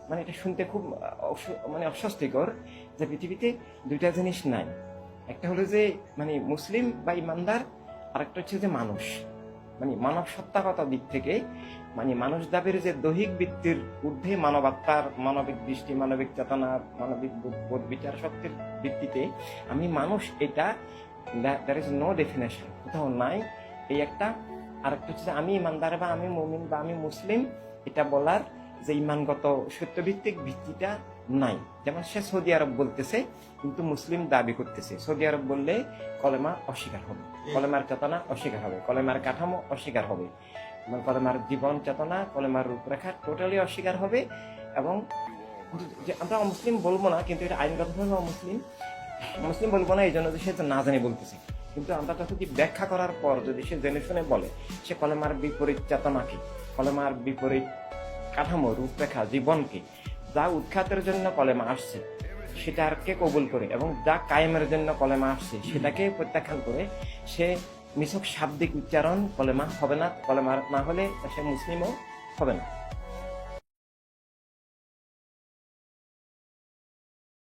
মানে এটা শুনতে খুব মানে অস্বস্তিকর যে পৃথিবীতে দুইটা জিনিস নাই। একটা হলো যে মানে মুসলিম বা ইমানদার, আর একটা হচ্ছে যে মানুষ। মানে মানব সত্তাগত দিক থেকে মানে মানুষ দাবির যে দৈহিক বৃত্তির ঊর্ধ্বে মানবাত্মার, মানবিক দৃষ্টি, মানবিক চেতনা, মানবিক বোধ বিচার শক্তির ভিত্তিতে আমি মানুষ, এটা দ্যার ইজ নো ডেফিনেশন, কোথাও নাই এই একটা। আর একটা হচ্ছে আমি ইমানদার বা আমি মুমিন বা আমি মুসলিম, এটা বলার যে ইমানগত সত্যভিত্তিক ভিত্তিটা নাই। যেমন সে সৌদি আরব বলতেছে কিন্তু মুসলিম দাবি করতেছে। সৌদি আরব বললে কলেমা অস্বীকার হবে, কলেমার চেতনা অস্বীকার হবে, কলেমার কাঠামো অস্বীকার হবে, কলেমার জীবন চেতনা, কলেমার রূপরেখা টোটালি অস্বীকার হবে। এবং আমরা অমুসলিম বলবো না, কিন্তু এটা আইনগতভাবে অমুসলিম মুসলিম বলবো না, এই জন্য যে সে না জানি বলতেছে। কিন্তু আমরা তখন ব্যাখ্যা করার পর যদি সে জেনে শুনে বলে সে কলেমার বিপরীত চেতনাকে, কলেমার বিপরীত কাঠামো, রূপরেখা, জীবনকে, যা উৎখাতের জন্য কলেমা আসছে সেটাকে কবুল করে এবং যা কায়েমের জন্য কলেমা আসছে সেটাকে প্রত্যাখ্যান করে, সে নিছক শাব্দিক উচ্চারণ কলেমা হবে না, কলেমা না হলে সে মুসলিমও হবে না।